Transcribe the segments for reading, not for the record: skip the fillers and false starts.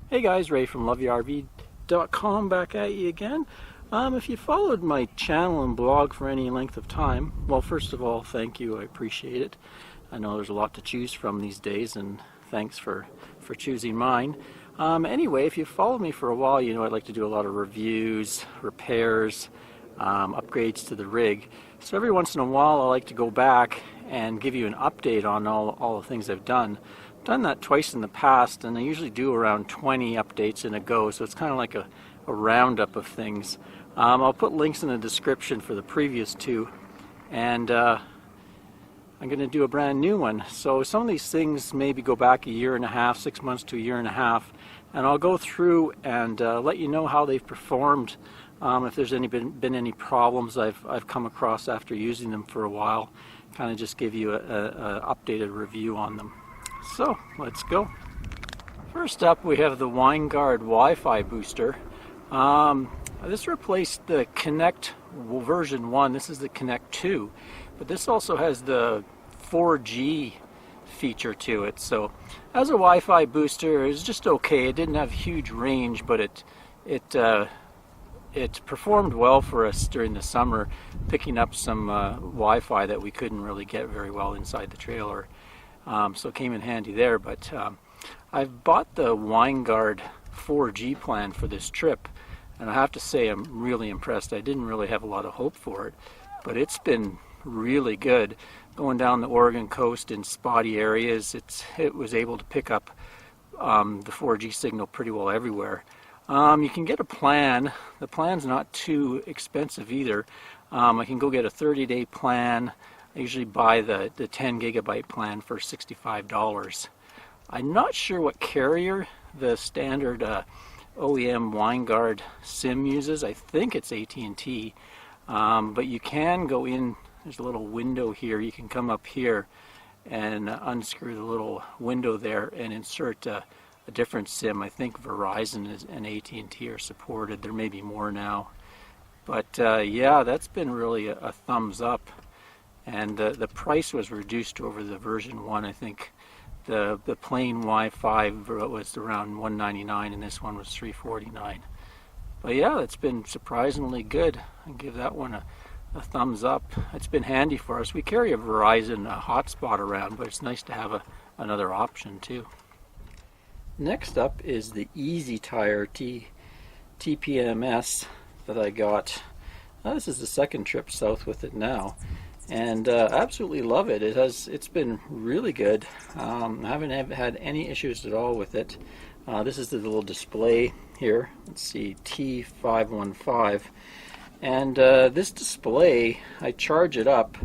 Hey guys, Ray from loveyourrv.com back at you again. If you followed my channel and blog for any length of time, well, first of all, thank you. I appreciate it. I know there's a lot to choose from these days, and thanks for choosing mine. Anyway, if you followed me for a while, you know I'd like to do a lot of reviews, repairs, upgrades to the rig. So every once in a while, I like to go back and give you an update on all the things I've done. Done that twice in the past, and I usually do around 20 updates in a go, so it's kind of like a roundup of things. I'll put links in the description for the previous two, and I'm going to do a brand new one. So some of these things maybe go back a year and a half, 6 months to a year and a half, and I'll go through and let you know how they've performed, if there's been any problems I've come across after using them for a while. Kind of just give you a updated review on them. So let's go. First up, we have the Winegard Wi-Fi booster. This replaced the Connect version 1. This is the Connect 2, but this also has the 4G feature to it. So as a Wi-Fi booster, it's just okay. It didn't have huge range, but it performed well for us during the summer, picking up some Wi-Fi that we couldn't really get very well inside the trailer. So it came in handy there, but I've bought the Winegard 4G plan for this trip, and I have to say I'm really impressed. I didn't really have a lot of hope for it, but it's been really good. Going down the Oregon coast in spotty areas, it was able to pick up the 4G signal pretty well everywhere. You can get a plan. The plan's not too expensive either. I can go get a 30-day plan. I usually buy the 10 gigabyte plan for $65. I'm not sure what carrier the standard OEM Winegard SIM uses. I think it's AT&T, but you can go in. There's a little window here. You can come up here and unscrew the little window there and insert a different SIM. I think Verizon and AT&T are supported. There may be more now, but yeah, that's been really a thumbs up. And the price was reduced over the version 1. I think the plain Wi-Fi was around $199, and this one was $349. But yeah, it's been surprisingly good. I give that one a thumbs up. It's been handy for us. We carry a Verizon hotspot around, but it's nice to have another option too. Next up is the Easy Tire TPMS that I got. This is the second trip south with it now, and absolutely love it. It's been really good. I haven't had any issues at all with it. This is the little display here. Let's see, T515, and this display, I charge it up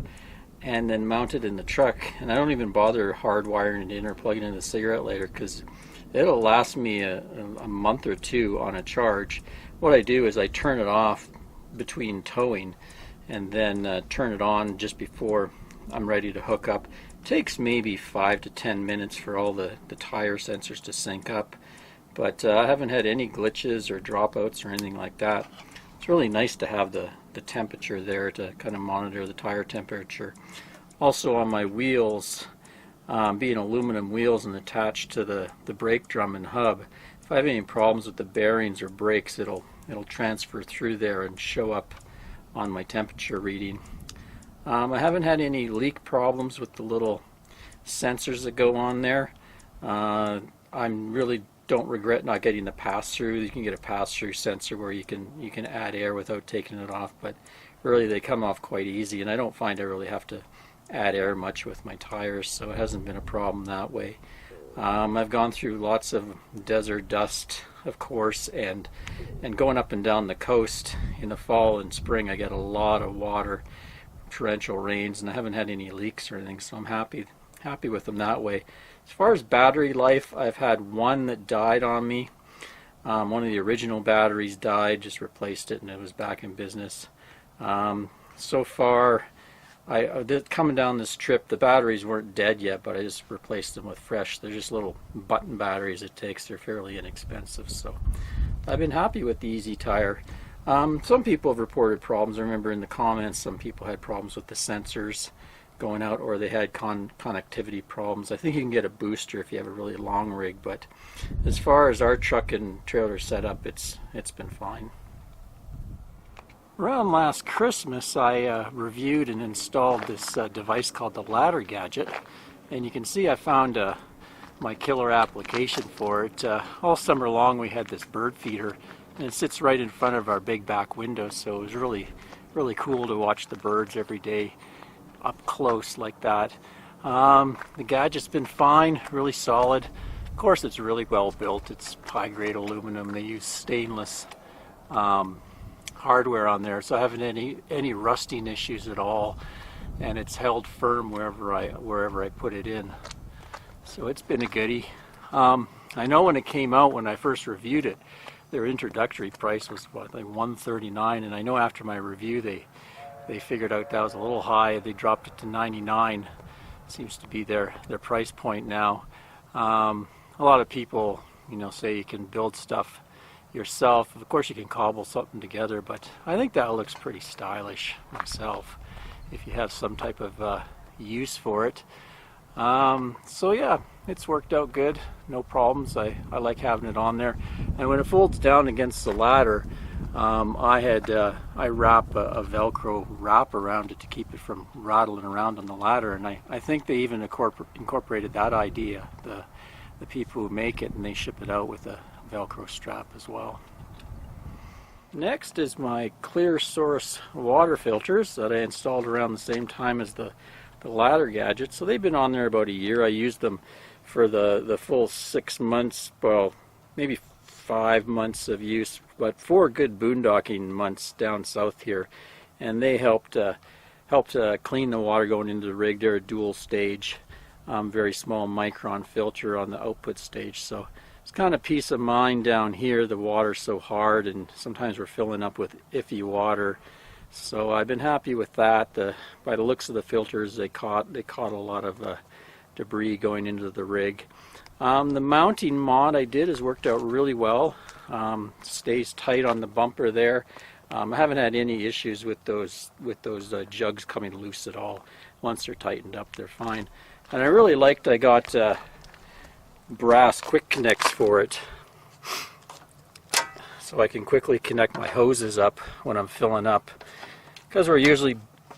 and then mount it in the truck, and I don't even bother hardwiring it in or plugging it in the cigarette lighter, because it'll last me a month or two on a charge. What I do is I turn it off between towing and then turn it on just before I'm ready to hook up. It takes maybe 5 to 10 minutes for all the tire sensors to sync up, but I haven't had any glitches or dropouts or anything like that. It's really nice to have the temperature there to kind of monitor the tire temperature. Also on my wheels, being aluminum wheels and attached to the brake drum and hub, if I have any problems with the bearings or brakes, it'll transfer through there and show up on my temperature reading. I haven't had any leak problems with the little sensors that go on there. I really don't regret not getting the pass-through. You can get a pass-through sensor where you can add air without taking it off, but really they come off quite easy, and I don't find I really have to add air much with my tires, so it hasn't been a problem that way. I've gone through lots of desert dust, of course, and going up and down the coast in the fall and spring, I get a lot of water, torrential rains, and I haven't had any leaks or anything, so I'm happy with them that way. As far as battery life, I've had one that died on me. One of the original batteries died, just replaced it, and it was back in business. So far, coming down this trip, the batteries weren't dead yet, but I just replaced them with fresh. They're just little button batteries it takes. They're fairly inexpensive, so I've been happy with the Easy Tire. Some people have reported problems. I remember in the comments some people had problems with the sensors going out, or they had connectivity problems. I think you can get a booster if you have a really long rig, but as far as our truck and trailer setup, it's been fine. Around last Christmas, I reviewed and installed this device called the ladder gadget, and you can see I found my killer application for it. All summer long we had this bird feeder, and it sits right in front of our big back window, so it was really cool to watch the birds every day up close like that. The gadget's been fine, really solid. Of course, it's really well built. It's high grade aluminum. They use stainless hardware on there, so I haven't any rusting issues at all, and it's held firm wherever I put it in. So it's been a goodie. I know when it came out, when I first reviewed it, their introductory price was what, like $139, and I know after my review they figured out that was a little high. They dropped it to $99. Seems to be their price point now. A lot of people, say you can build stuff yourself. Of course you can cobble something together, but I think that looks pretty stylish myself if you have some type of use for it. So yeah, it's worked out good, no problems. I like having it on there, and when it folds down against the ladder, I wrap a Velcro wrap around it to keep it from rattling around on the ladder, and I think they even incorporated that idea, the people who make it, and they ship it out with a Velcro strap as well. Next is my clear source water filters that I installed around the same time as the ladder gadget. So they've been on there about a year. I used them for the full 6 months, well, maybe 5 months of use, but 4 good boondocking months down south here, and they helped clean the water going into the rig. They're a dual stage, very small micron filter on the output stage, so it's kind of peace of mind down here. The water's so hard, and sometimes we're filling up with iffy water. So I've been happy with that. By the looks of the filters, they caught a lot of debris going into the rig. The mounting mod I did has worked out really well. Stays tight on the bumper there. I haven't had any issues with those jugs coming loose at all. Once they're tightened up, they're fine. And I really liked, I got brass quick connects for it, so I can quickly connect my hoses up when I'm filling up. Because we're usually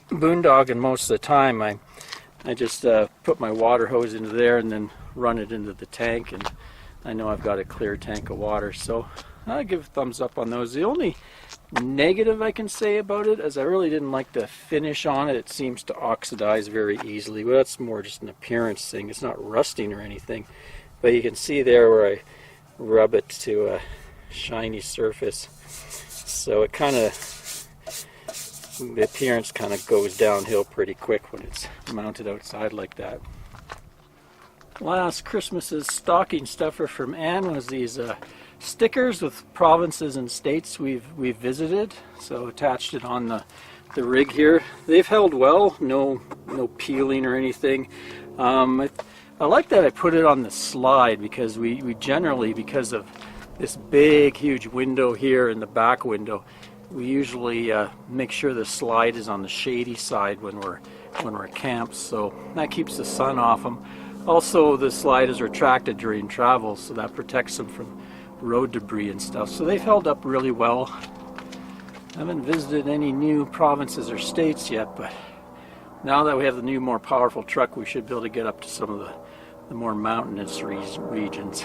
boondogging most of the time, I just put my water hose into there and then run it into the tank, and I know I've got a clear tank of water, so I give a thumbs up on those. The only negative I can say about it is I really didn't like the finish on it. It seems to oxidize very easily, but that's more just an appearance thing. It's not rusting or anything, but you can see there where I rub it to a shiny surface, so it the appearance kind of goes downhill pretty quick when it's mounted outside like that. Last Christmas's stocking stuffer from Anne was these stickers with provinces and states we've visited. So attached it on the rig here. They've held well, no peeling or anything. I like that I put it on the slide, because we generally, because of this big huge window here in the back window, we usually make sure the slide is on the shady side when we're at camp, so that keeps the sun off them. Also, the slide is retracted during travel, so that protects them from road debris and stuff. So they've held up really well. I haven't visited any new provinces or states yet, but now that we have the new, more powerful truck, we should be able to get up to some of the more mountainous regions.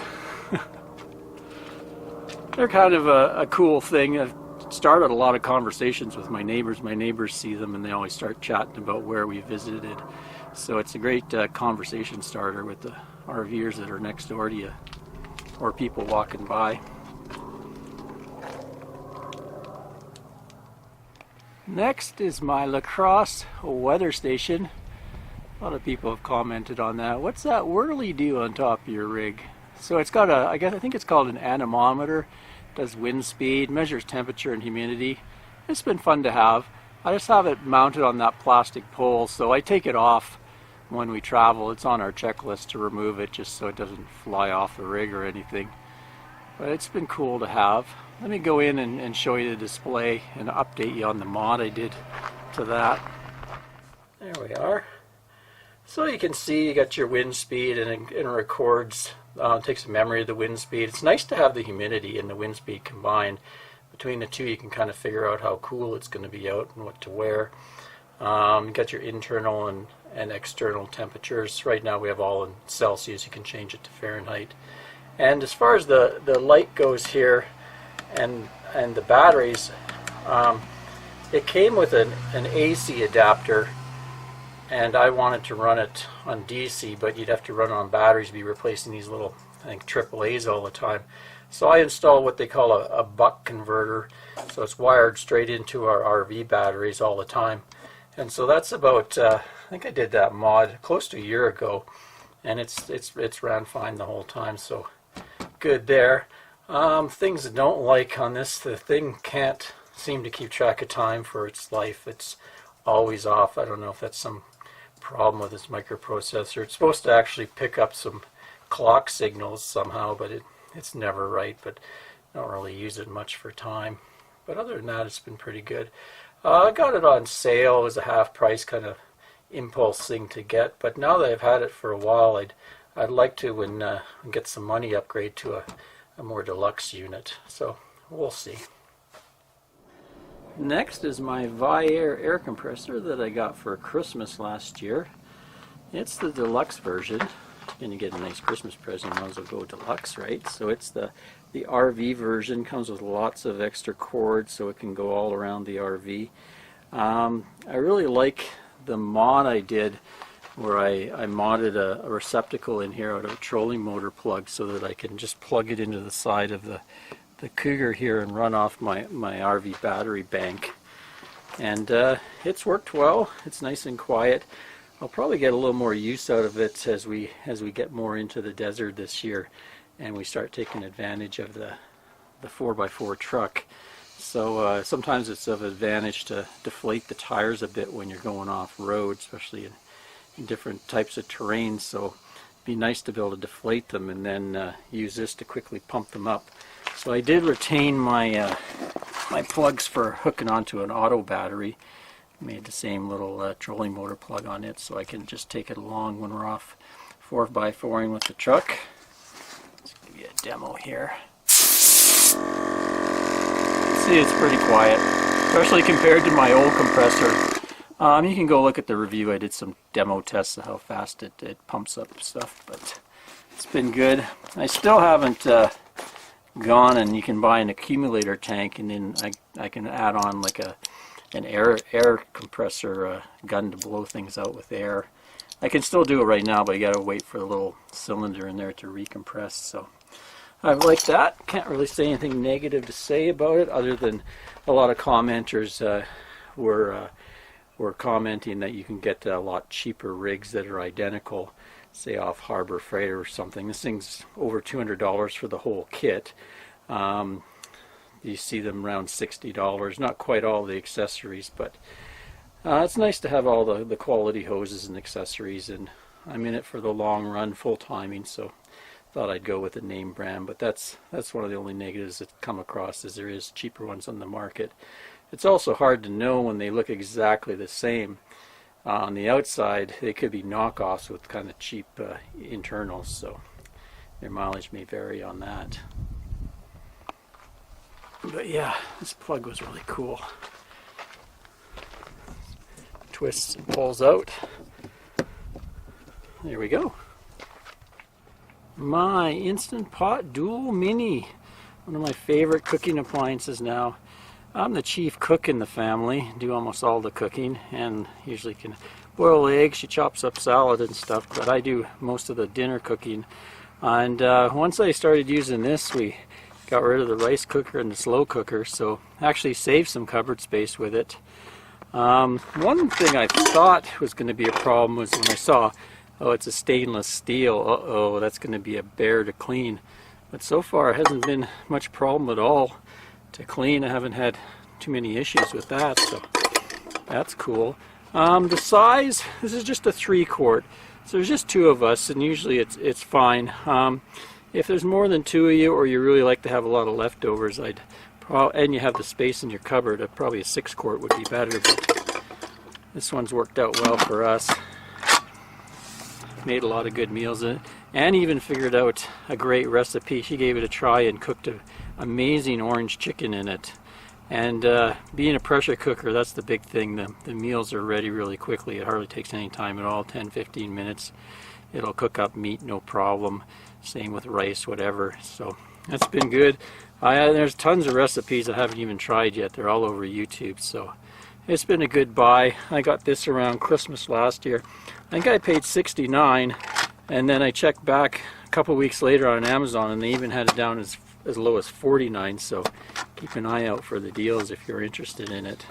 They're kind of a cool thing. I've started a lot of conversations with my neighbors. My neighbors see them and they always start chatting about where we visited. So it's a great conversation starter with the RVers that are next door to you, or people walking by. Next is my La Crosse weather station. A lot of people have commented on that. What's that whirly do on top of your rig? So it's got I think it's called an anemometer. Does wind speed, measures temperature and humidity. It's been fun to have. I just have it mounted on that plastic pole, so I take it off when we travel. It's on our checklist to remove it, just so it doesn't fly off the rig or anything. But it's been cool to have. Let me go in and show you the display and update you on the mod I did to that. There we are. So you can see you got your wind speed, and it records, takes a memory of the wind speed. It's nice to have the humidity and the wind speed combined. Between the two, you can kind of figure out how cool it's going to be out and what to wear. You got your internal and external temperatures. Right now we have all in Celsius. You can change it to Fahrenheit. And as far as the light goes here, and the batteries, it came with an AC adapter, and I wanted to run it on DC, but you'd have to run it on batteries, be replacing these little, I think, AAAs all the time. So I installed what they call a buck converter, so it's wired straight into our RV batteries all the time. And so that's about, I think I did that mod close to a year ago, and it's ran fine the whole time, so good there. Things I don't like on this, the thing can't seem to keep track of time for its life. It's always off. I don't know if that's some problem with this microprocessor. It's supposed to actually pick up some clock signals somehow, but it's never right. But I don't really use it much for time. But other than that, it's been pretty good. I got it on sale. It was a half price kind of impulse thing to get. But now that I've had it for a while, I'd like to, when get some money, upgrade to a more deluxe unit. So we'll see. Next is my Viair air compressor that I got for Christmas last year. It's the deluxe version. You're going to get a nice Christmas present, might as well go deluxe, right? So it's the RV version, comes with lots of extra cords so it can go all around the RV. I really like the mod I did where I modded a receptacle in here out of a trolling motor plug so that I can just plug it into the side of the Cougar here and run off my RV battery bank. And it's worked well. It's nice and quiet. I'll probably get a little more use out of it as we get more into the desert this year and we start taking advantage of the 4x4 truck. So sometimes it's of advantage to deflate the tires a bit when you're going off road, especially in different types of terrain. So it'd be nice to be able to deflate them and then use this to quickly pump them up. So I did retain my my plugs for hooking onto an auto battery. Made the same little trolling motor plug on it so I can just take it along when we're off 4x4ing with the truck. Let's give you a demo here. See, it's pretty quiet, especially compared to my old compressor. You can go look at the review. I did some demo tests of how fast it pumps up stuff, but it's been good. I still haven't gone, and you can buy an accumulator tank, and then I can add on like an air compressor gun to blow things out with air. I can still do it right now, but you gotta wait for the little cylinder in there to recompress. So I like that. Can't really say anything negative to say about it, other than a lot of commenters were commenting that you can get a lot cheaper rigs that are identical, say off Harbor Freight or something. This thing's over $200 for the whole kit. You see them around $60, not quite all the accessories, but it's nice to have all the quality hoses and accessories, and I'm in it for the long run, full timing, so thought I'd go with a name brand. But that's one of the only negatives that come across, is there is cheaper ones on the market. It's also hard to know when they look exactly the same. On the outside, they could be knockoffs with kind of cheap internals, so their mileage may vary on that. But yeah, this plug was really cool. Twists and pulls out. There we go. My Instant Pot Dual Mini. One of my favorite cooking appliances now. I'm the chief cook in the family, do almost all the cooking, and usually can boil eggs. She chops up salad and stuff, but I do most of the dinner cooking. And once I started using this, we got rid of the rice cooker and the slow cooker, so actually saved some cupboard space with it. One thing I thought was going to be a problem was when I saw, oh, it's a stainless steel, uh-oh, that's going to be a bear to clean. But so far it hasn't been much problem at all to clean. I haven't had too many issues with that, so that's cool. The size, this is just a 3-quart, so there's just 2 of us, and usually it's fine. If there's more than 2 of you, or you really like to have a lot of leftovers, and you have the space in your cupboard, probably a 6-quart would be better, but this one's worked out well for us. made a lot of good meals in it. And even figured out a great recipe. She gave it a try and cooked an amazing orange chicken in it. And being a pressure cooker, that's the big thing. The meals are ready really quickly. It hardly takes any time at all, 10-15 minutes. It'll cook up meat, no problem. Same with rice, whatever. So that's been good. There's tons of recipes I haven't even tried yet. They're all over YouTube. So it's been a good buy. I got this around Christmas last year. I think I paid $69, and then I checked back a couple weeks later on Amazon, and they even had it down as low as $49. So keep an eye out for the deals if you're interested in it.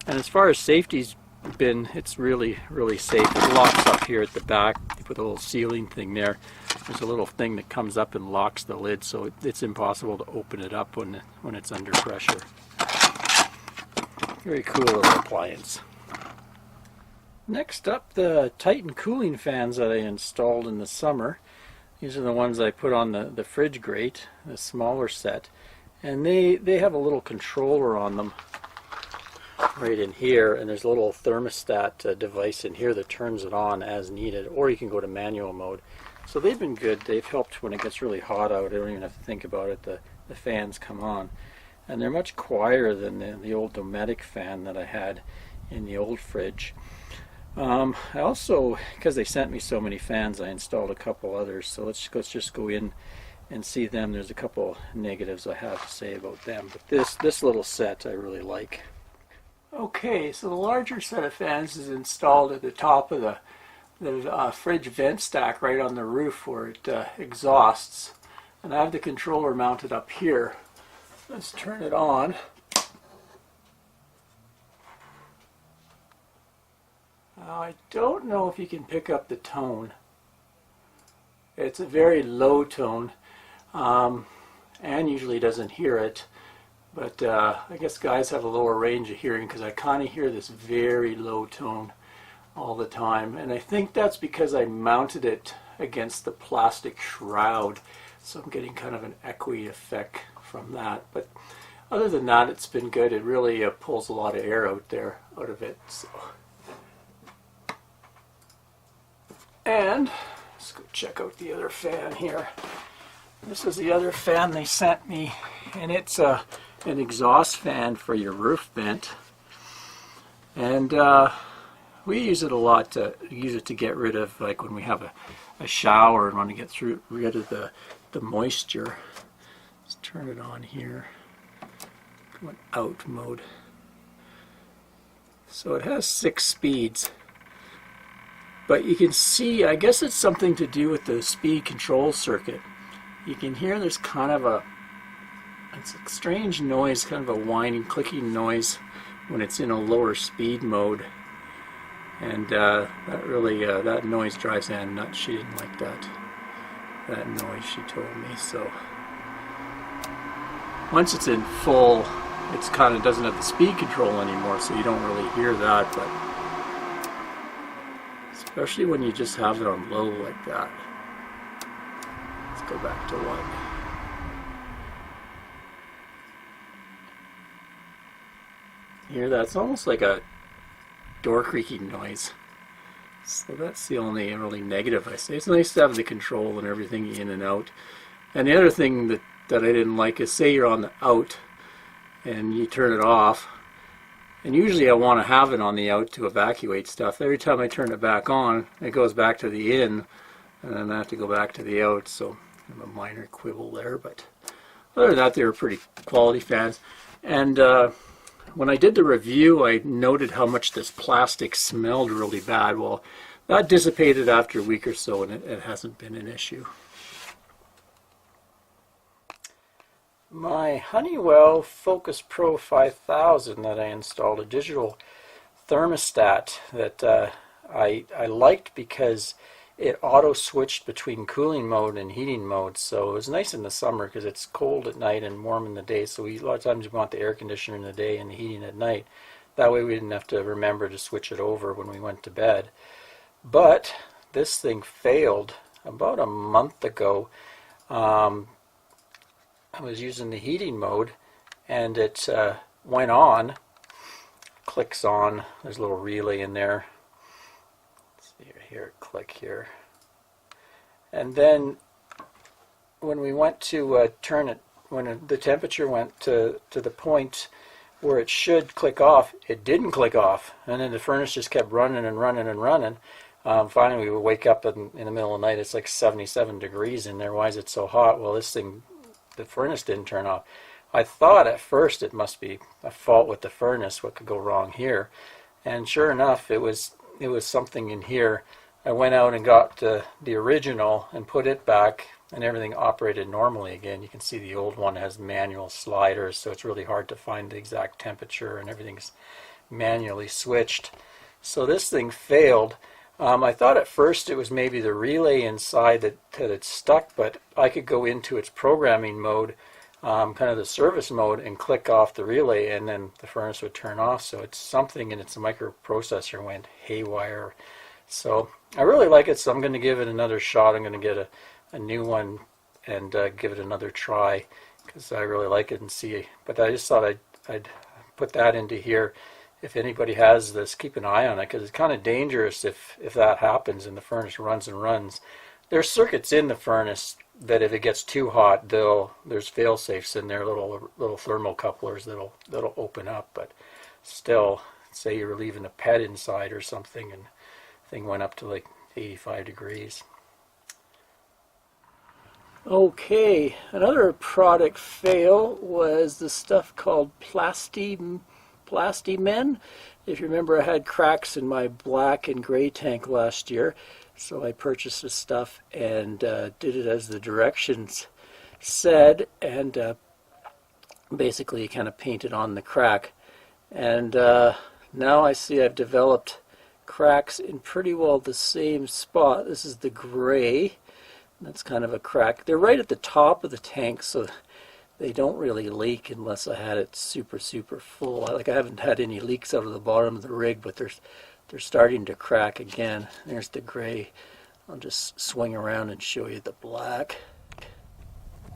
And as far as safety's been, it's really safe. It locks up here at the back. You put a little sealing thing there. There's a little thing that comes up and locks the lid, so it's impossible to open it up when it's under pressure. Very cool little appliance. Next up, the Titan cooling fans that I installed in the summer. These are the ones I put on the fridge grate, the smaller set. And they have a little controller on them right in here, and there's a little thermostat device in here that turns it on as needed, or you can go to manual mode. So they've been good. They've helped when it gets really hot out. I don't even have to think about it. The fans come on. And they're much quieter than the old Dometic fan that I had in the old fridge. I also, because they sent me so many fans, I installed a couple others. So let's just go in and see them. There's a couple negatives I have to say about them. But this little set I really like. Okay, so the larger set of fans is installed at the top of the fridge vent stack right on the roof where it exhausts. And I have the controller mounted up here. Let's turn it on. I don't know if you can pick up the tone. It's a very low tone. And usually doesn't hear it. But I guess guys have a lower range of hearing because I kind of hear this very low tone all the time. And I think that's because I mounted it against the plastic shroud. So I'm getting kind of an echoey effect from that. But other than that, it's been good. It really pulls a lot of air out of it. So. And let's go check out the other fan here. This is the other fan they sent me, and it's an exhaust fan for your roof vent. And we use it a lot to get rid of, like when we have a shower and want to get rid of the moisture. Let's turn it on here. Go in out mode. So it has 6 speeds. But you can see, I guess it's something to do with the speed control circuit. You can hear there's kind of it's a strange noise, kind of a whining, clicking noise when it's in a lower speed mode. And that noise drives Ann nuts. She didn't like that noise, she told me. So once it's in full, it's kind of doesn't have the speed control anymore, so you don't really hear that. But especially when you just have it on low like that. Let's go back to 1. Hear that? It's almost like a door creaking noise. So that's the only really negative I say. It's nice to have the control and everything in and out. And the other thing that I didn't like is, say you're on the out and you turn it off. And usually I want to have it on the out to evacuate stuff. Every time I turn it back on, it goes back to the in, and then I have to go back to the out. So kind of a minor quibble there, but other than that, they were pretty quality fans. And when I did the review, I noted how much this plastic smelled really bad. Well, that dissipated after a week or so, and it hasn't been an issue. My Honeywell Focus Pro 5000 that I installed, a digital thermostat that I liked because it auto switched between cooling mode and heating mode. So it was nice in the summer because it's cold at night and warm in the day. So a lot of times we want the air conditioner in the day and the heating at night. That way we didn't have to remember to switch it over when we went to bed. But this thing failed about a month ago. I was using the heating mode, and it went on, clicks on, there's a little relay in there. Let's see here, click here. And then when we went to turn it, when the temperature went to the point where it should click off, it didn't click off, and then the furnace just kept running and running and running. Finally, we would wake up in the middle of the night. It's like 77 degrees in there. Why is it so hot? Well, this thing, the furnace didn't turn off. I thought at first it must be a fault with the furnace. What could go wrong here? And sure enough, it was something in here. I went out and got the original and put it back, and everything operated normally again. You can see the old one has manual sliders, so it's really hard to find the exact temperature, and everything's manually switched. So this thing failed. I thought at first it was maybe the relay inside that had stuck, but I could go into its programming mode, kind of the service mode, and click off the relay, and then the furnace would turn off. So it's something in its microprocessor went haywire. So I really like it, so I'm going to give it another shot. I'm going to get a new one and give it another try, because I really like it and see. But I just thought I'd put that into here. If anybody has this, keep an eye on it, because it's kind of dangerous if that happens and the furnace runs and runs. There's circuits in the furnace that if it gets too hot, there's fail safes in there, little thermocouplers that'll open up. But still, say you were leaving a pet inside or something, and the thing went up to like 85 degrees. Okay, another product fail was the stuff called Plasti-Mend. If you remember, I had cracks in my black and gray tank last year, so I purchased this stuff and did it as the directions said, and basically kind of painted on the crack. And now I see I've developed cracks in pretty well the same spot. This is the gray. That's kind of a crack. They're right at the top of the tank, so they don't really leak unless I had it super full. Like, I haven't had any leaks out of the bottom of the rig, but they're starting to crack again. There's the gray. I'll just swing around and show you the black.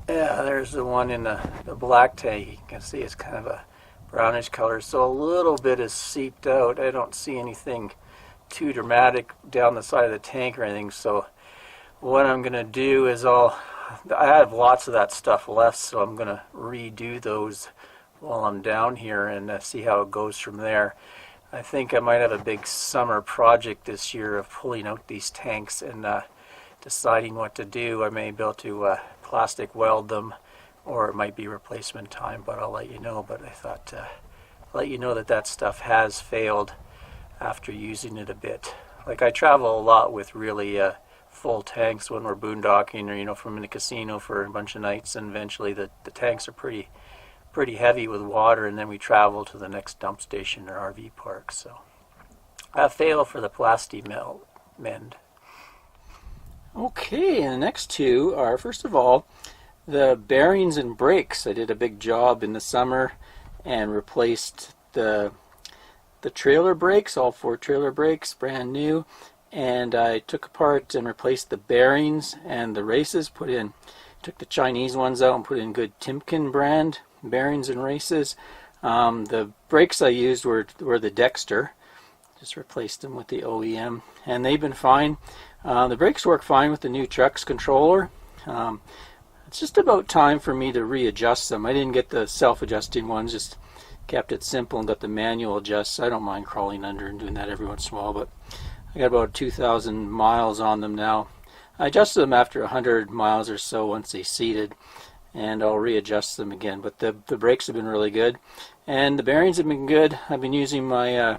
Yeah, there's the one in the black tank. You can see it's kind of a brownish color, so a little bit is seeped out. I don't see anything too dramatic down the side of the tank or anything, so what I'm going to do is I have lots of that stuff left, so I'm going to redo those while I'm down here and see how it goes from there. I think I might have a big summer project this year of pulling out these tanks and deciding what to do. I may be able to plastic weld them, or it might be replacement time, but I'll let you know. But I thought let you know that stuff has failed after using it a bit. Like, I travel a lot with really full tanks when we're boondocking, or, you know, from in the casino for a bunch of nights, and eventually the tanks are pretty heavy with water, and then we travel to the next dump station or RV park. So a fail for the Plasti-Mend. Okay, and the next two are, first of all, the bearings and brakes. I did a big job in the summer and replaced the trailer brakes, all 4 trailer brakes, brand new. And I took apart and replaced the bearings and the races, took the Chinese ones out and put in good Timken brand bearings and races. The brakes I used were the Detector. Just replaced them with the OEM, and they've been fine. The brakes work fine with the new Trucks controller. It's just about time for me to readjust them. I didn't get the self-adjusting ones, just kept it simple and got the manual adjusts. I don't mind crawling under and doing that every once in a while, but I got about 2,000 miles on them now. I adjusted them after 100 miles or so once they seated, and I'll readjust them again. But the brakes have been really good, and the bearings have been good. I've been using my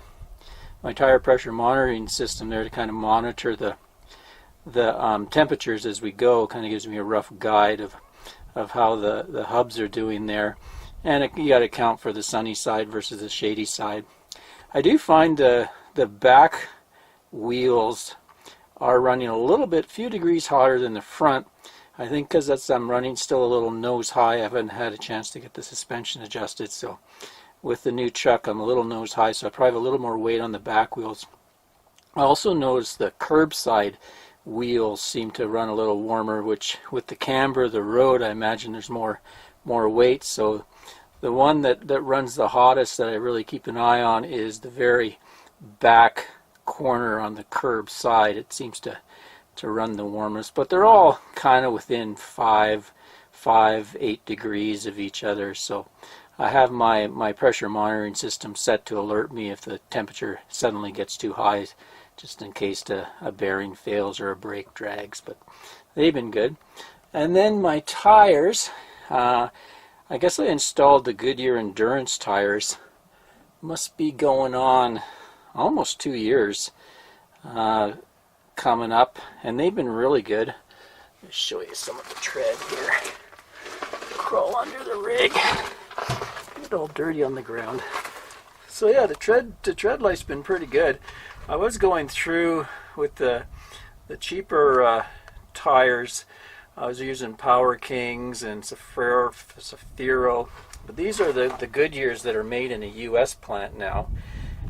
my tire pressure monitoring system there to kind of monitor the temperatures as we go. Kind of gives me a rough guide of how the hubs are doing there, and you got to account for the sunny side versus the shady side. I do find the back wheels are running a few degrees hotter than the front. I think because I'm running still a little nose high. I haven't had a chance to get the suspension adjusted, so with the new truck I'm a little nose high, so I probably have a little more weight on the back wheels. I also noticed the curbside wheels seem to run a little warmer, which with the camber of the road, I imagine there's more weight. So the one that runs the hottest that I really keep an eye on is the very back corner on the curb side, it seems to run the warmest, but they're all kind of within 8 degrees of each other. So I have my pressure monitoring system set to alert me if the temperature suddenly gets too high, just in case a bearing fails or a brake drags, but they've been good. And then my tires, I guess I installed the Goodyear Endurance tires. Must be going on almost 2 years coming up, and they've been really good. Let me show you some of the tread here. Crawl under the rig. Get all dirty on the ground. So yeah, the tread life's been pretty good. I was going through with the cheaper tires. I was using Power Kings and Safiro, but these are the Goodyears that are made in a U.S. plant now,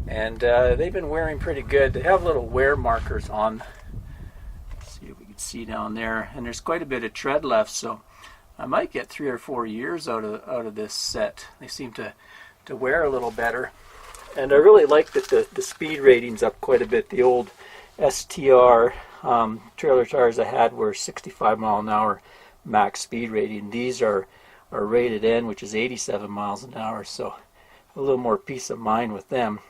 and they've been wearing pretty good. They have little wear markers on. Let's see if we can see down there, and there's quite a bit of tread left, so I might get 3 or 4 years out of this set. They seem to wear a little better, and I really like that the speed rating's up quite a bit. The old STR trailer tires I had were 65 mile an hour max speed rating. These are rated N, which is 87 miles an hour, so a little more peace of mind with them.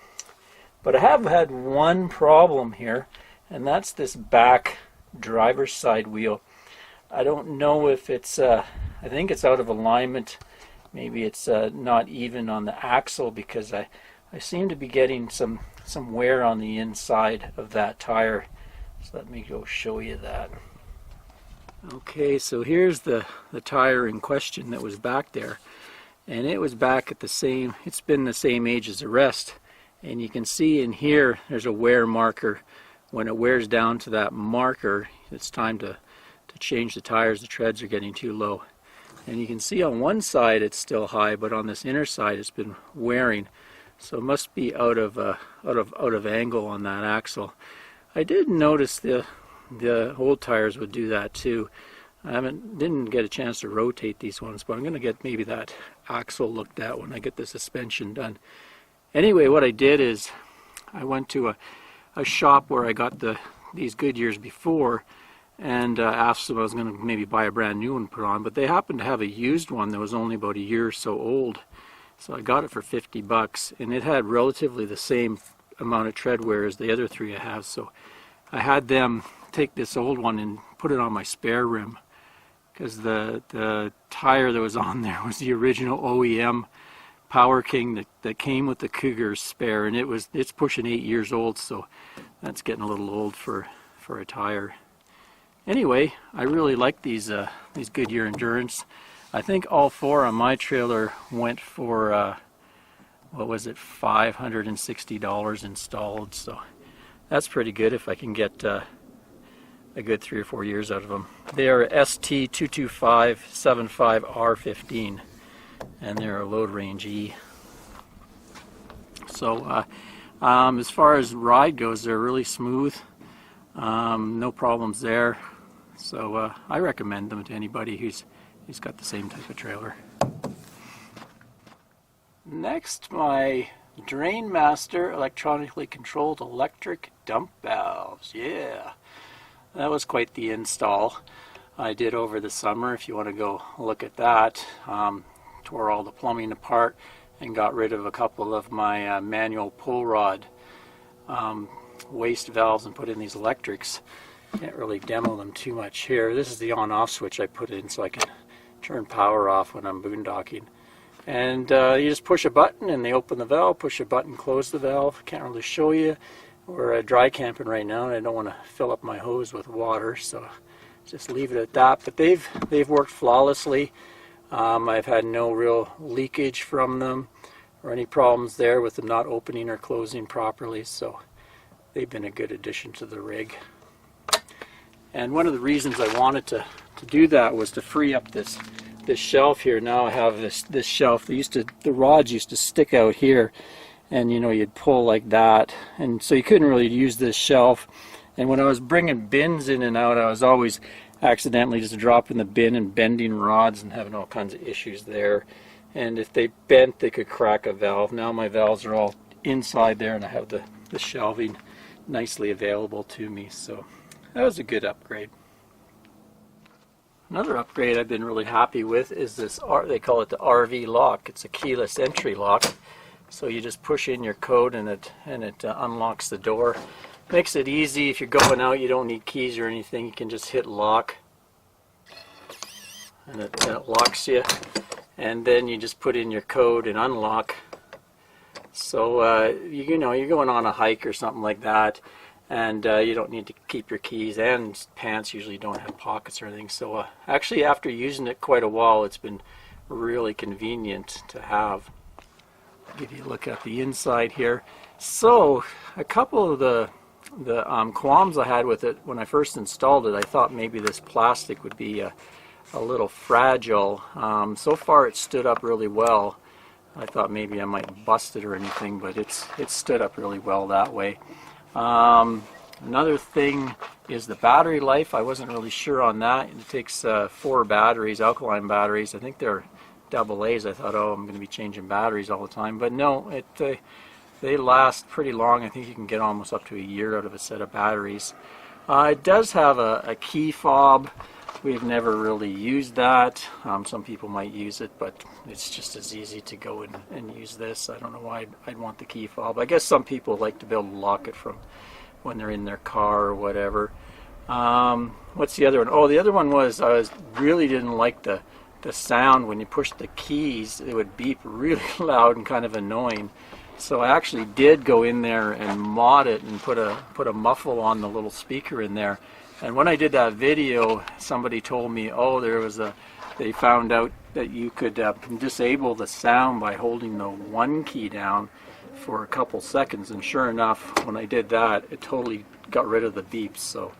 But I have had one problem here, and that's this back driver's side wheel. I don't know if it's I think it's out of alignment. Maybe it's not even on the axle, because I seem to be getting some wear on the inside of that tire. So let me go show you that. Okay, so here's the tire in question that was back there, and it was back at it's been the same age as the rest, and you can see in here there's a wear marker. When it wears down to that marker, it's time to change the tires. The treads are getting too low, and you can see on one side it's still high, but on this inner side it's been wearing, so it must be out of angle on that axle. I did notice the old tires would do that too. I didn't get a chance to rotate these ones, but I'm going to get maybe that axle looked at when I get the suspension done. Anyway, what I did is I went to a shop where I got these Goodyears before, and asked them if I was going to maybe buy a brand new one to put on, but they happened to have a used one that was only about a year or so old. So I got it for 50 bucks, and it had relatively the same amount of tread wear as the other three I have, so I had them take this old one and put it on my spare rim, because the tire that was on there was the original OEM Power King that came with the Cougar spare, and it's pushing 8 years old, so that's getting a little old for a tire. Anyway, I really like these Goodyear Endurance. I think all 4 on my trailer went for what was it, $560 installed, so that's pretty good if I can get a good 3 or 4 years out of them. They are ST22575R15, and they're a load range E. So as far as ride goes, they're really smooth, no problems there, so I recommend them to anybody who's got the same type of trailer. Next, my Drain Master electronically controlled electric dump valves. Yeah, that was quite the install I did over the summer. If you want to go look at that, tore all the plumbing apart and got rid of a couple of my manual pull rod waste valves and put in these electrics. Can't really demo them too much here. This is the on-off switch I put in so I can turn power off when I'm boondocking. And you just push a button and they open the valve, push a button, close the valve. Can't really show you. We're dry camping right now, and I don't want to fill up my hose with water, so just leave it at that. But they've worked flawlessly. I've had no real leakage from them or any problems there with them not opening or closing properly, so they've been a good addition to the rig. And one of the reasons I wanted to do that was to free up this shelf here. Now I have this shelf. The rods used to stick out here, and you'd pull like that, and so you couldn't really use this shelf. And when I was bringing bins in and out, I was always accidentally just dropping the bin and bending rods and having all kinds of issues there. And if they bent, they could crack a valve. Now my valves are all inside there, and I have the shelving nicely available to me. So that was a good upgrade. Another upgrade I've been really happy with is this, they call it the RV lock. It's a keyless entry lock. So you just push in your code and it unlocks the door. Makes it easy. If you're going out, you don't need keys or anything. You can just hit lock and it locks you. And then you just put in your code and unlock. So you know, you're going on a hike or something like that, and you don't need to keep your keys, and pants usually don't have pockets or anything. So actually, after using it quite a while, it's been really convenient to have. I'll give you a look at the inside here. So a couple of the qualms I had with it when I first installed it, I thought maybe this plastic would be a little fragile. So far it stood up really well. I thought maybe I might bust it or anything, but it's stood up really well that way. Another thing is the battery life. I wasn't really sure on that. It takes 4 batteries, alkaline batteries. I think they're AA's. I thought, oh, I'm going to be changing batteries all the time, but no, they last pretty long. I think you can get almost up to a year out of a set of batteries. It does have a key fob. We've never really used that. Some people might use it, but it's just as easy to go and use this. I don't know why I'd want the key fob. I guess some people like to be able to lock it from when they're in their car or whatever. What's the other one? Oh, the other one was I really didn't like the sound when you push the keys. It would beep really loud and kind of annoying. So I actually did go in there and mod it and put a muffle on the little speaker in there. And when I did that video, somebody told me, oh, they found out that you could disable the sound by holding the 1 key down for a couple seconds. And sure enough, when I did that, it totally got rid of the beeps. So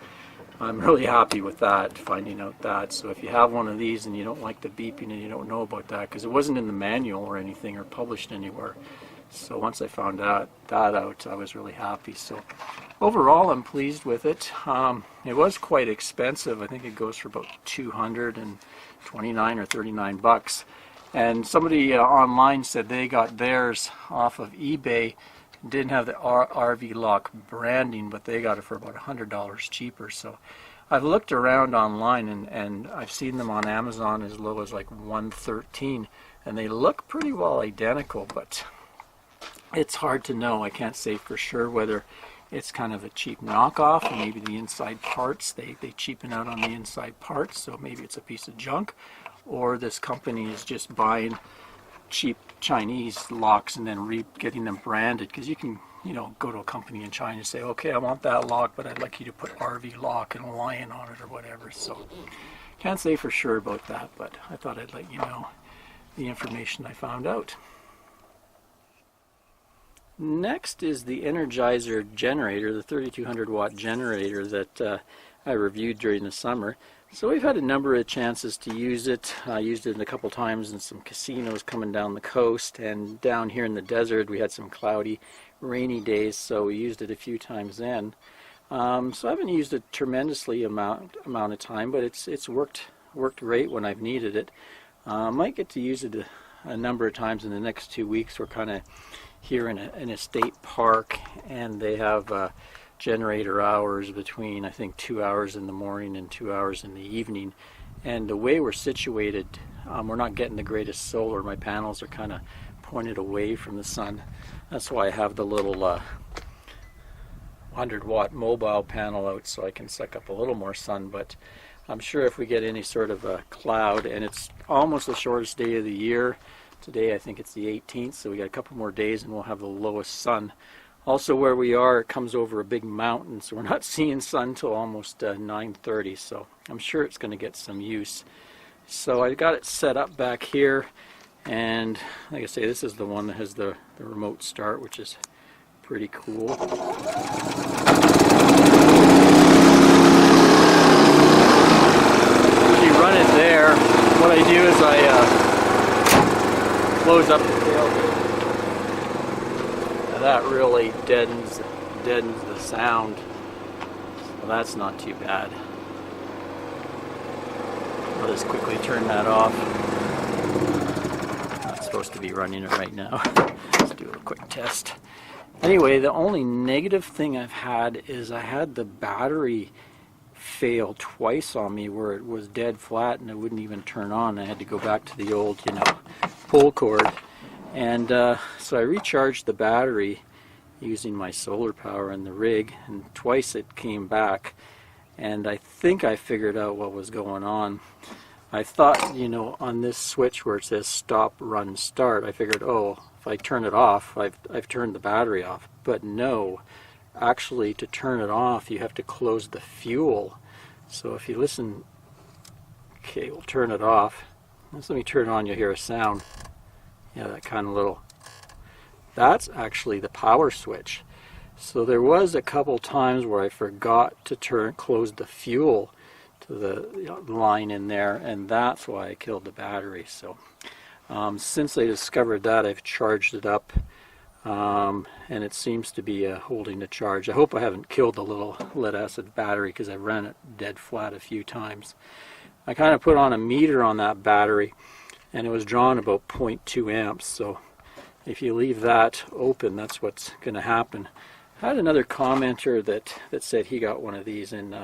I'm really happy with that, finding out that. So if you have one of these and you don't like the beeping and you don't know about that, because it wasn't in the manual or anything or published anywhere. So once I found that out, I was really happy. So overall, I'm pleased with it. It was quite expensive. I think it goes for about $229 or $39. And somebody online said they got theirs off of eBay. Didn't have the RV lock branding, but they got it for about $100 cheaper. So I've looked around online and I've seen them on Amazon as low as like $113, and they look pretty well identical, but it's hard to know. I can't say for sure whether it's kind of a cheap knockoff, and maybe the inside parts, they cheapen out on the inside parts, so maybe it's a piece of junk, or this company is just buying cheap Chinese locks and then getting them branded, because you can, you know, go to a company in China and say, okay, I want that lock, but I'd like you to put RV lock and a lion on it or whatever. So can't say for sure about that, but I thought I'd let you know the information I found out. Next is the Energizer generator, the 3200 watt generator that I reviewed during the summer. So we've had a number of chances to use it. I used it a couple times in some casinos coming down the coast, and down here in the desert we had some cloudy, rainy days, so we used it a few times then. So I haven't used it tremendously amount of time, but it's worked great when I've needed it. Might get to use it a number of times in the next 2 weeks. We're kind of here in a state park, and they have generator hours between, I think, 2 hours in the morning and 2 hours in the evening. And the way we're situated, we're not getting the greatest solar. My panels are kind of pointed away from the sun. That's why I have the little 100 watt mobile panel out, so I can suck up a little more sun. But I'm sure if we get any sort of a cloud, and it's almost the shortest day of the year. Today I think it's the 18th, so we got a couple more days and we'll have the lowest sun. Also, where we are, it comes over a big mountain, so we're not seeing sun till almost 9:30, so I'm sure it's going to get some use. So I got it set up back here, and like I say, this is the one that has the remote start, which is pretty cool. If you run it there, what I do is I close up the tailgate. That really deadens the sound, so that's not too bad. I'll just quickly turn that off. Not supposed to be running it right now. Let's do a quick test. Anyway, the only negative thing I've had is I had the battery fail twice on me where it was dead flat and it wouldn't even turn on. I had to go back to the old, pull cord. And so I recharged the battery using my solar power in the rig, and twice it came back. And I think I figured out what was going on. I thought, on this switch where it says stop, run, start, I figured, oh, if I turn it off, I've turned the battery off. But no, actually to turn it off, you have to close the fuel. So if you listen, okay, we'll turn it off. Let me turn it on, you'll hear a sound. Yeah, that kind of little, that's actually the power switch. So there was a couple times where I forgot to close the fuel to the line in there, and that's why I killed the battery. So since I discovered that, I've charged it up, and it seems to be holding the charge. I hope I haven't killed the little lead acid battery, because I ran it dead flat a few times. I kind of put on a meter on that battery, and it was drawing about 0.2 amps. So if you leave that open, that's what's going to happen. I had another commenter that said he got one of these, and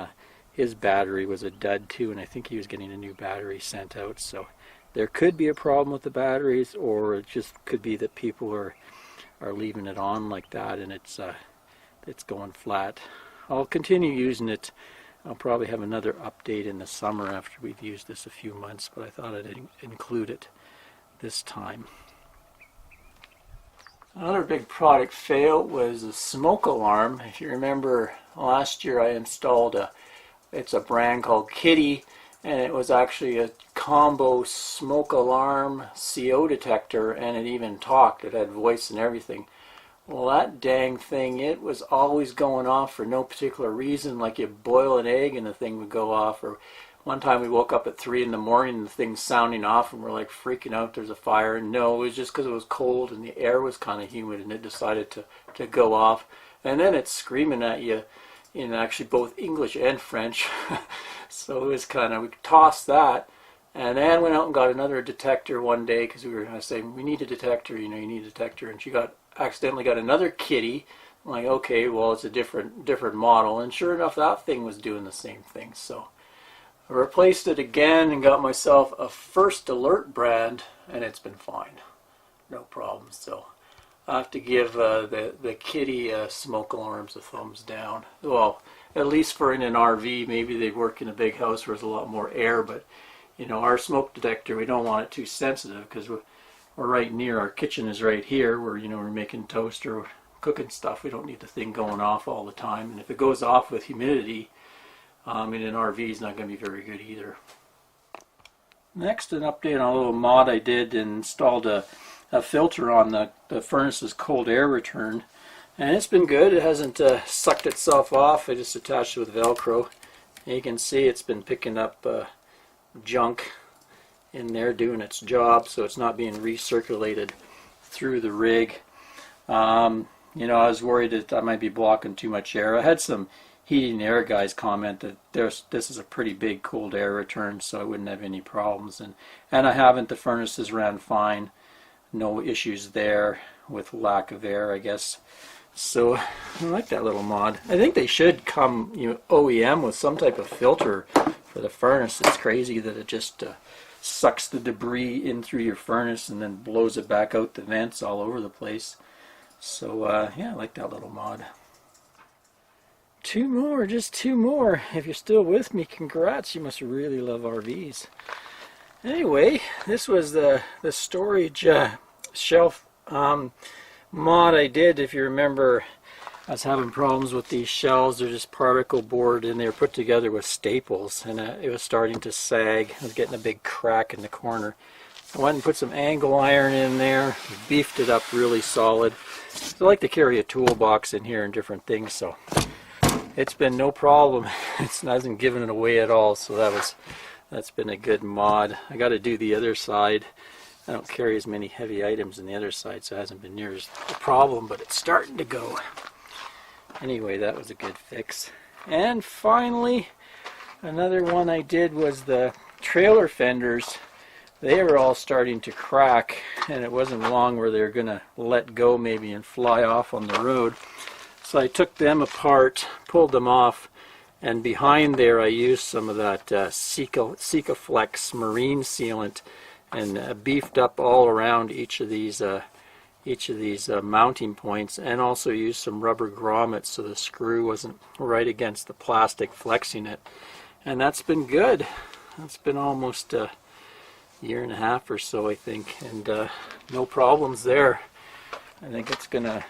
his battery was a dud too, and I think he was getting a new battery sent out. So there could be a problem with the batteries, or it just could be that people are leaving it on like that and it's going flat. I'll continue using it. I'll probably have another update in the summer after we've used this a few months, but I thought I'd include it this time. Another big product fail was a smoke alarm. If you remember, last year I installed it's a brand called Kitty, and it was actually a combo smoke alarm CO detector, and it even talked. It had voice and everything. Well, that dang thing, it was always going off for no particular reason. Like you boil an egg and the thing would go off. Or one time we woke up at 3 in the morning and the thing's sounding off, and we're like freaking out, there's a fire. And no, it was just because it was cold and the air was kind of humid, and it decided to go off. And then it's screaming at you in actually both English and French. So it was kind of, we tossed that, and then went out and got another detector one day, because we were kind of saying, we need a detector, you need a detector. And she accidentally got another Kitty. I'm like, okay, well, it's a different model. And sure enough, that thing was doing the same thing. So I replaced it again and got myself a First Alert brand, and it's been fine. No problem. So I have to give the Kitty smoke alarms a thumbs down. Well, at least for in an RV. Maybe they work in a big house where there's a lot more air, but our smoke detector, we don't want it too sensitive, because we're right near, our kitchen is right here, where we're making toast or cooking stuff. We don't need the thing going off all the time, and if it goes off with humidity in an RV, it's not going to be very good either. Next, an update on a little mod I did, and installed a filter on the furnace's cold air return, and it's been good. It hasn't sucked itself off. I just attached it with Velcro, and you can see it's been picking up junk in there doing its job, so it's not being recirculated through the rig. I was worried that I might be blocking too much air. I had some heating air guys comment that this is a pretty big cold air return, so I wouldn't have any problems, and I haven't. The furnaces ran fine, no issues there with lack of air, I guess. So I like that little mod. I think they should come OEM with some type of filter for the furnace. It's crazy that it just sucks the debris in through your furnace and then blows it back out the vents all over the place. So yeah, I like that little mod. Just two more. If you're still with me, congrats. You must really love RVs. Anyway, this was the storage shelf mod I did. If you remember, I was having problems with these shelves. They're just particle board, and they were put together with staples, and it was starting to sag. I was getting a big crack in the corner. I went and put some angle iron in there, beefed it up really solid. So I like to carry a toolbox in here and different things, so it's been no problem. It hasn't given it away at all, so that's been a good mod. I got to do the other side. I don't carry as many heavy items on the other side, so it hasn't been near as a problem, but it's starting to go. Anyway, that was a good fix. And finally, another one I did was the trailer fenders. they were all starting to crack, and it wasn't long where they were going to let go maybe and fly off on the road. So I took them apart, pulled them off, and behind there I used some of that Sikaflex marine sealant and beefed up all around each of these mounting points, and also used some rubber grommets so the screw wasn't right against the plastic flexing it. And that's been good. It's been almost a year and a half or so, I think, and no problems there. I think it's going to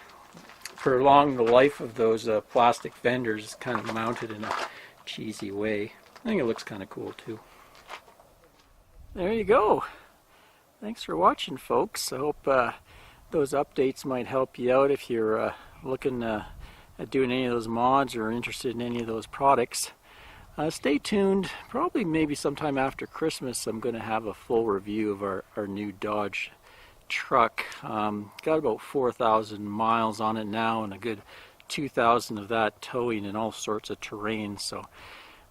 prolong the life of those plastic fenders, kind of mounted in a cheesy way. I think it looks kind of cool too. There you go. Thanks for watching, folks. I hope those updates might help you out if you're looking at doing any of those mods or interested in any of those products. Stay tuned. Probably maybe sometime after Christmas I'm going to have a full review of our new Dodge truck. Got about 4,000 miles on it now, and a good 2,000 of that towing in all sorts of terrain, so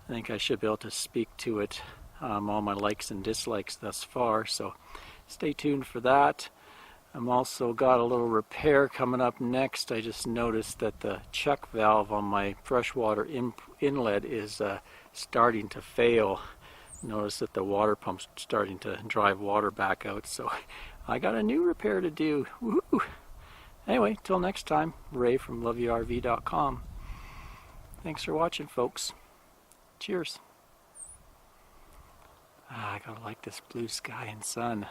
I think I should be able to speak to it, all my likes and dislikes thus far, so stay tuned for that. I'm also got a little repair coming up next. I just noticed that the check valve on my freshwater inlet is starting to fail. Notice that the water pump's starting to drive water back out, so I got a new repair to do. Woohoo! Anyway, till next time, Ray from loveyourrv.com. Thanks for watching, folks. Cheers. I gotta like this blue sky and sun.